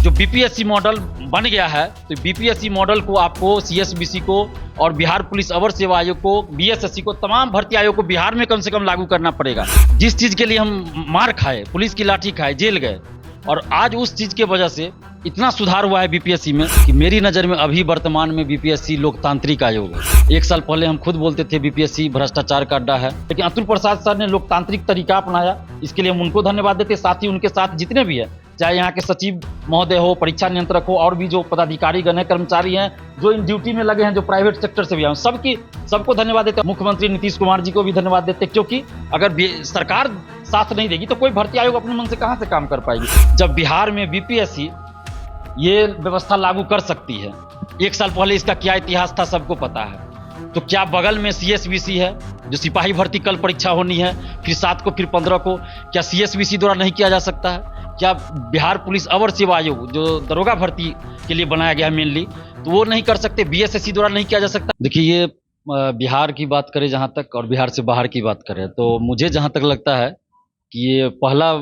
जो BPSC model बन गया है, तो बीपीएससी मॉडल को आपको सीएसबीसी को और बिहार पुलिस अवर सेवा आयोग को, बीएसएससी को, तमाम भर्ती आयोग को बिहार में कम से कम लागू करना पड़ेगा। जिस चीज के लिए हम मार खाए, पुलिस की लाठी खाए, जेल गए, और आज उस चीज के वजह से इतना सुधार हुआ है बीपीएससी में कि मेरी नज़र में अभी वर्तमान में बीपीएससी लोकतांत्रिक आयोग है। एक साल पहले हम खुद बोलते थे बीपीएससी भ्रष्टाचार का अड्डा है, लेकिन अतुल प्रसाद सर ने लोकतांत्रिक तरीका अपनाया। इसके लिए हम उनको धन्यवाद देते, साथ ही उनके साथ जितने भी है, चाहे यहाँ के सचिव महोदय हो, परीक्षा नियंत्रक हो, और भी जो पदाधिकारी गण हैं, कर्मचारी हैं, जो इन ड्यूटी में लगे हैं, जो प्राइवेट सेक्टर से भी हैं, सबको धन्यवाद देते। मुख्यमंत्री नीतीश कुमार जी को भी धन्यवाद देते, क्योंकि अगर सरकार साथ नहीं देगी तो कोई भर्ती आयोग अपने मन से कहां से काम कर पाएगी। जब बिहार में बीपीएससी ये व्यवस्था लागू कर सकती है, एक साल पहले इसका क्या इतिहास था सबको पता है। तो क्या बगल में सीएसबीसी है, जो सिपाही भर्ती कल परीक्षा होनी है, फिर 7 को, फिर 15 को, क्या सीएसबीसी द्वारा नहीं किया जा सकता है? क्या बिहार पुलिस अवर सेवा आयोग जो दरोगा भर्ती के लिए बनाया गया है मेनली, तो वो नहीं कर सकते? बीएसएससी द्वारा नहीं किया जा सकता? देखिए, ये बिहार की बात करें जहाँ तक, और बिहार से बाहर की बात करें, तो मुझे जहाँ तक लगता है कि ये पहला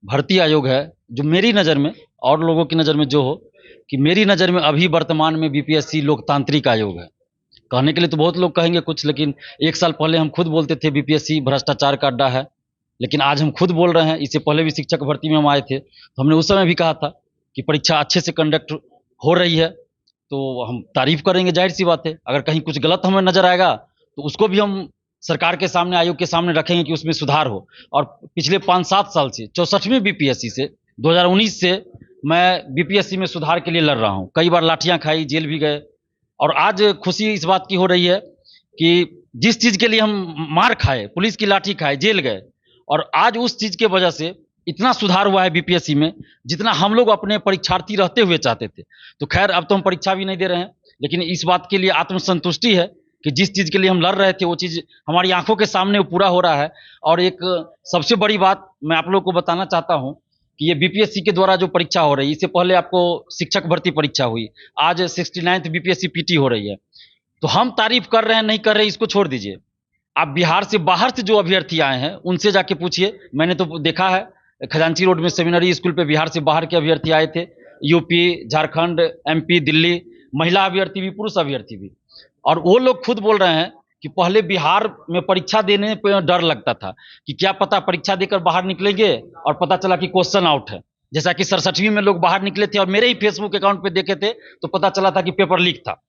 भर्ती आयोग है जो मेरी नज़र में, और लोगों की नज़र में जो हो, कि मेरी नज़र में अभी वर्तमान में बीपीएससी लोकतांत्रिक आयोग है। कहने के लिए तो बहुत लोग कहेंगे कुछ, लेकिन एक साल पहले हम खुद बोलते थे बीपीएससी भ्रष्टाचार का अड्डा है, लेकिन आज हम खुद बोल रहे हैं। इससे पहले भी शिक्षक भर्ती में हम आए थे, तो हमने उस समय भी कहा था कि परीक्षा अच्छे से कंडक्ट हो रही है, तो हम तारीफ करेंगे, जाहिर सी बात है। अगर कहीं कुछ गलत हमें नजर आएगा तो उसको भी हम सरकार के सामने, आयोग के सामने रखेंगे कि उसमें सुधार हो। और पिछले 5-7 साल से, 64वीं बीपीएससी से, 2019 से मैं बीपीएससी में सुधार के लिए लड़ रहा हूँ। कई बार लाठियां खाई, जेल भी गए, और आज खुशी इस बात की हो रही है कि जिस चीज के लिए हम मार खाए, पुलिस की लाठी खाए, जेल गए, और आज उस चीज के वजह से इतना सुधार हुआ है बीपीएससी में, जितना हम लोग अपने परीक्षार्थी रहते हुए चाहते थे। तो खैर, अब तो हम परीक्षा भी नहीं दे रहे हैं, लेकिन इस बात के लिए आत्मसंतुष्टि है कि जिस चीज के लिए हम लड़ रहे थे वो चीज हमारी आंखों के सामने पूरा हो रहा है। और एक सबसे बड़ी बात मैं आप लोगों को बताना चाहता हूं कि ये बीपीएससी के द्वारा जो परीक्षा हो रही है, इससे पहले आपको शिक्षक भर्ती परीक्षा हुई, आज 69th बीपीएससी पीटी हो रही है। तो हम तारीफ कर रहे हैं, नहीं कर रहे हैं, इसको छोड़ दीजिए। आप बिहार से बाहर से जो अभ्यर्थी आए हैं उनसे जाके पूछिए। मैंने तो देखा है, खजांची रोड में सेमिनरी स्कूल पे बिहार से बाहर के अभ्यर्थी आए थे, यूपी, झारखंड, एमपी, दिल्ली, महिला अभ्यर्थी भी, पुरुष अभ्यर्थी भी। और वो लोग खुद बोल रहे हैं कि पहले बिहार में परीक्षा देने पे डर लगता था कि क्या पता परीक्षा देकर बाहर निकलेंगे और पता चला कि क्वेश्चन आउट है। जैसा कि 67वीं में लोग बाहर निकले थे और मेरे ही फेसबुक अकाउंट पे देखे थे तो पता चला था कि पेपर लीक था।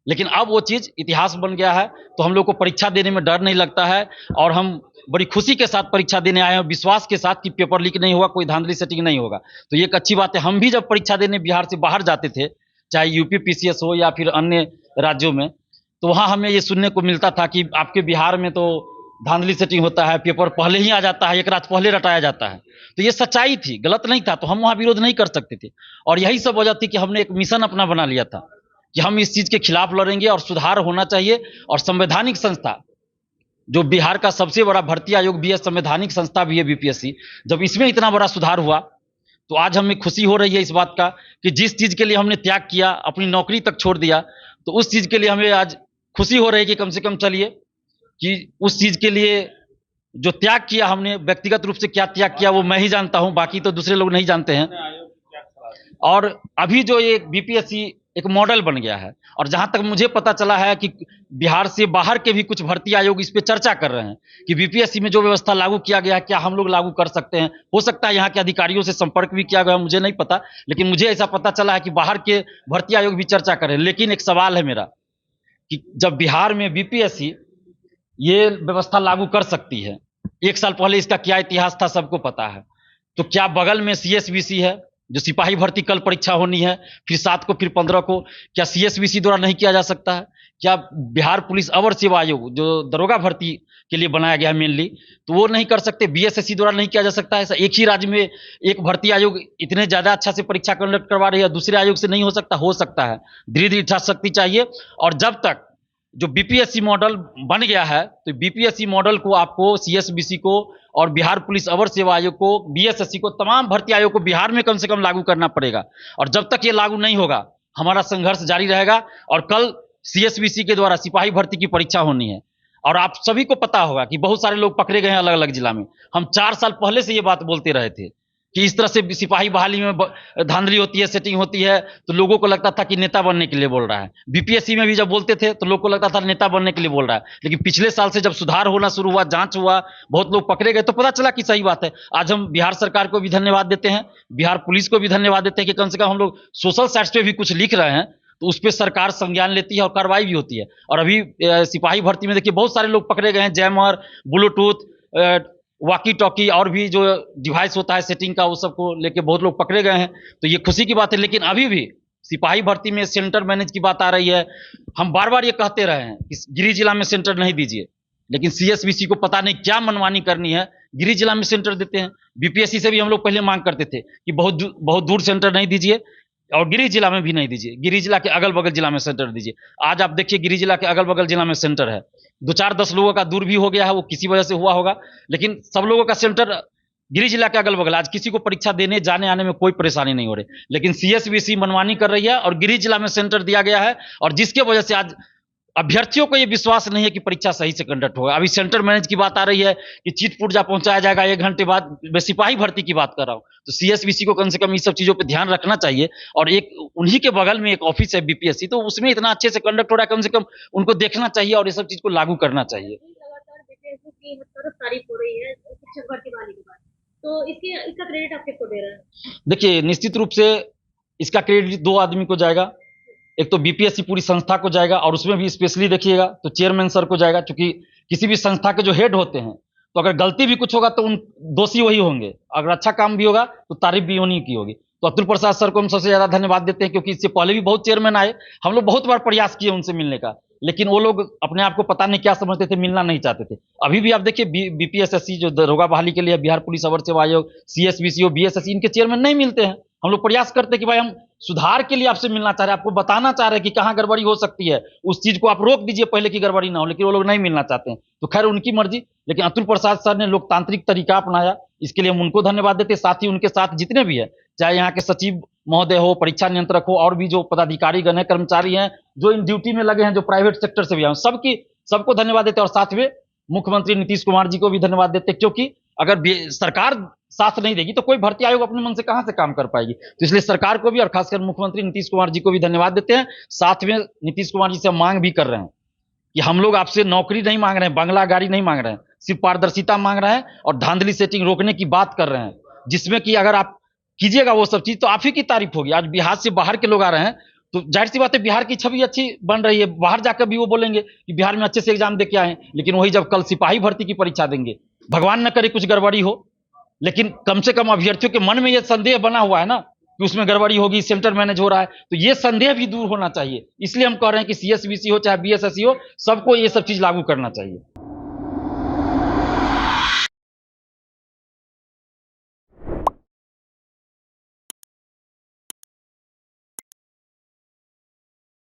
लेकिन अब वो चीज इतिहास बन गया है, तो हम लोग को परीक्षा देने में डर नहीं लगता है, और हम बड़ी खुशी के साथ परीक्षा देने आए हैं, विश्वास के साथ कि पेपर लीक नहीं होगा, कोई धांधली सेटिंग नहीं होगा। तो ये एक अच्छी बात है। हम भी जब परीक्षा देने बिहार से बाहर जाते थे, चाहे यूपी पीसीएस हो या फिर अन्य राज्यों में, तो वहाँ हमें ये सुनने को मिलता था कि आपके बिहार में तो धांधली सेटिंग होता है, पेपर पहले ही आ जाता है, एक रात पहले रटाया जाता है। तो ये सच्चाई थी, गलत नहीं था, तो हम वहाँ विरोध नहीं कर सकते थे। और यही सब वजह थी कि हमने एक मिशन अपना बना लिया था कि हम इस चीज के खिलाफ लड़ेंगे और सुधार होना चाहिए। और संवैधानिक संस्था, जो बिहार का सबसे बड़ा भर्ती आयोग भी है, संवैधानिक संस्था भी है बीपीएससी, जब इसमें इतना बड़ा सुधार हुआ तो आज हमें खुशी हो रही है इस बात का कि जिस चीज के लिए हमने त्याग किया, अपनी नौकरी तक छोड़ दिया, तो उस चीज के लिए हमें आज खुशी हो रही है कि कम से कम चलिए कि उस चीज के लिए जो त्याग किया हमने, व्यक्तिगत रूप से क्या त्याग किया वो मैं ही जानता हूं, बाकी तो दूसरे लोग नहीं जानते हैं। और अभी जो ये बीपीएससी एक मॉडल बन गया है, और जहां तक मुझे पता चला है कि बिहार से बाहर के भी कुछ भर्ती आयोग इस पे चर्चा कर रहे हैं कि बीपीएससी में जो व्यवस्था लागू किया गया है, क्या हम लोग लागू कर सकते हैं। हो सकता है यहाँ के अधिकारियों से संपर्क भी किया गया, मुझे नहीं पता, लेकिन मुझे ऐसा पता चला है कि बाहर के भर्ती आयोग भी चर्चा कर रहे हैं। लेकिन एक सवाल है मेरा कि जब बिहार में बीपीएससी ये व्यवस्था लागू कर सकती है, एक साल पहले इसका क्या इतिहास था सबको पता है, तो क्या बगल में सीएसबीसी है, जो सिपाही भर्ती कल परीक्षा होनी है, फिर 7 को, फिर 15 को, क्या सीएसबीसी द्वारा नहीं किया जा सकता है? क्या बिहार पुलिस अवर सेवा आयोग जो दरोगा भर्ती के लिए बनाया गया है मेनली, तो वो नहीं कर सकते? बीएसएससी द्वारा नहीं किया जा सकता है? ऐसा एक ही राज्य में एक भर्ती आयोग इतने ज्यादा अच्छा से परीक्षा कंडक्ट करवा रही है, दूसरे आयोग से नहीं हो सकता? हो सकता है। धीरे धीरे इच्छा शक्ति चाहिए। और जब तक जो बीपीएससी मॉडल बन गया है, तो बीपीएससी मॉडल को आपको सीएसबीसी को और बिहार पुलिस अवर सेवा आयोग को, बीएसएससी को, तमाम भर्ती आयोग को बिहार में कम से कम लागू करना पड़ेगा। और जब तक ये लागू नहीं होगा हमारा संघर्ष जारी रहेगा। और कल सीएसबीसी के द्वारा सिपाही भर्ती की परीक्षा होनी है, और आप सभी को पता होगा कि बहुत सारे लोग पकड़े गए हैं अलग अलग जिला में। हम 4 साल पहले से ये बात बोलते रहे थे कि इस तरह से सिपाही बहाली में धांधली होती है, सेटिंग होती है, तो लोगों को लगता था कि नेता बनने के लिए बोल रहा है। बीपीएससी में भी जब बोलते थे तो लोगों को लगता था नेता बनने के लिए बोल रहा है, लेकिन पिछले साल से जब सुधार होना शुरू हुआ, जांच हुआ, बहुत लोग पकड़े गए, तो पता चला कि सही बात है। आज हम बिहार सरकार को भी धन्यवाद देते हैं, बिहार पुलिस को भी धन्यवाद देते हैं कि कम से कम हम लोग सोशल साइट्स पे भी कुछ लिख रहे हैं तो उस पर सरकार संज्ञान लेती है और कार्रवाई भी होती है। और अभी सिपाही भर्ती में देखिए बहुत सारे लोग पकड़े गए हैं, जैमर, ब्लूटूथ, वॉकी टॉकी और भी जो डिवाइस होता है सेटिंग का, वो सबको लेके बहुत लोग पकड़े गए हैं, तो ये खुशी की बात है। लेकिन अभी भी सिपाही भर्ती में सेंटर मैनेज की बात आ रही है। हम बार बार ये कहते रहे हैं कि गिरिडीह जिला में सेंटर नहीं दीजिए, लेकिन सीएसबीसी को पता नहीं क्या मनमानी करनी है, गिरिडीह जिला में सेंटर देते हैं। बीपीएससी से भी हम लोग पहले मांग करते थे कि बहुत दूर सेंटर नहीं दीजिए, और गिरिडीह जिला में भी नहीं दीजिए, गिरिडीह जिला के अगल बगल जिला में सेंटर दीजिए। आज आप देखिए गिरिडीह जिला के अगल बगल जिला में सेंटर है, 2-4-10 लोगों का दूर भी हो गया है, वो किसी वजह से हुआ होगा, लेकिन सब लोगों का सेंटर गिरिडीह जिला के अगल बगल। आज किसी को परीक्षा देने जाने आने में कोई परेशानी नहीं हो रही, लेकिन सीएसबीसी मनमानी कर रही है और गिरिडीह जिला में सेंटर दिया गया है, और जिसके वजह से आज अभ्यर्थियों को यह विश्वास नहीं है कि परीक्षा सही से कंडक्ट होगा। अभी सेंटर मैनेज की बात आ रही है कि चीट पुर्जा पहुंचाया जाएगा 1 घंटे बाद। मैं सिपाही भर्ती की बात कर रहा हूं, तो सीएसबीसी को कम से कम इस सब चीजों पे ध्यान रखना चाहिए। और एक उन्हीं के बगल में एक ऑफिस है बीपीएससी, तो उसमें इतना अच्छे से कंडक्ट हो रहा है, कम से कम उनको देखना चाहिए और ये सब चीज को लागू करना चाहिए। लगातार बीपीएससी की हर तरफ तारीफ हो रही है शिक्षक भर्ती वाली के बाद, तो इसका क्रेडिट आप किसको दे रहे हैं? देखिए, निश्चित रूप से इसका क्रेडिट 2 आदमी को जाएगा। एक तो बीपीएससी पूरी संस्था को जाएगा, और उसमें भी स्पेशली देखिएगा तो चेयरमैन सर को जाएगा, क्योंकि किसी भी संस्था के जो हेड होते हैं, तो अगर गलती भी कुछ होगा तो उन दोषी वही होंगे, अगर अच्छा काम भी होगा तो तारीफ भी उन्हीं की होगी। तो अतुल प्रसाद सर को हम सबसे ज्यादा धन्यवाद देते हैं, क्योंकि इससे पहले भी बहुत चेयरमैन आए, हम लोग बहुत बार प्रयास किए उनसे मिलने का, लेकिन वो लोग अपने आप को पता नहीं क्या समझते थे, मिलना नहीं चाहते थे। अभी भी आप देखिए बीपीएसएससी जो दरोगा बहाली के लिए बिहार पुलिस अवर सेवा आयोग, सीएसबीसी, बीएसएससी, इनके चेयरमैन नहीं मिलते हैं। हम लोग प्रयास करते हैं कि भाई हम सुधार के लिए आपसे मिलना चाह रहे हैं, आपको बताना चाह रहे हैं कि कहाँ गड़बड़ी हो सकती है, उस चीज को आप रोक दीजिए पहले की गड़बड़ी ना हो, लेकिन वो लोग नहीं मिलना चाहते हैं। तो खैर उनकी मर्जी, लेकिन अतुल प्रसाद सर ने लोकतांत्रिक तरीका अपनाया, इसके लिए हम उनको धन्यवाद देते हैं। साथ ही उनके साथ जितने भी है, चाहे यहाँ के सचिव महोदय हो, परीक्षा नियंत्रक हो, और भी जो पदाधिकारी गण है, कर्मचारी हैं जो इन ड्यूटी में लगे हैं, जो प्राइवेट सेक्टर से भी हैं, सबको धन्यवाद देते हैं। और साथ में मुख्यमंत्री नीतीश कुमार जी को भी धन्यवाद देते हैं, क्योंकि अगर सरकार साथ नहीं देगी तो कोई भर्ती आयोग अपने मन से कहां से काम कर पाएगी। तो इसलिए सरकार को भी और खासकर मुख्यमंत्री नीतीश कुमार जी को भी धन्यवाद देते हैं। साथ में नीतीश कुमार जी से मांग भी कर रहे हैं कि हम लोग आपसे नौकरी नहीं मांग रहे हैं, बंगला गाड़ी नहीं मांग रहे हैं, सिर्फ पारदर्शिता मांग रहे हैं और धांधली सेटिंग रोकने की बात कर रहे हैं, जिसमें कि अगर आप कीजिएगा वो सब चीज तो आप ही की तारीफ होगी। आज बिहार से बाहर के लोग आ रहे हैं, तो जाहिर सी बात है बिहार की छवि अच्छी बन रही है, बाहर जाकर भी वो बोलेंगे कि बिहार में अच्छे से एग्जाम दे के आए, लेकिन वही जब कल सिपाही भर्ती की परीक्षा देंगे, भगवान न करे कुछ गड़बड़ी हो, लेकिन कम से कम अभ्यर्थियों के मन में यह संदेह बना हुआ है ना कि उसमें गड़बड़ी होगी, सेंटर मैनेज हो रहा है, तो ये संदेह भी दूर होना चाहिए। इसलिए हम कह रहे हैं कि सीएसबीसी हो चाहे बीएसएससी हो, सबको ये सब चीज लागू करना चाहिए।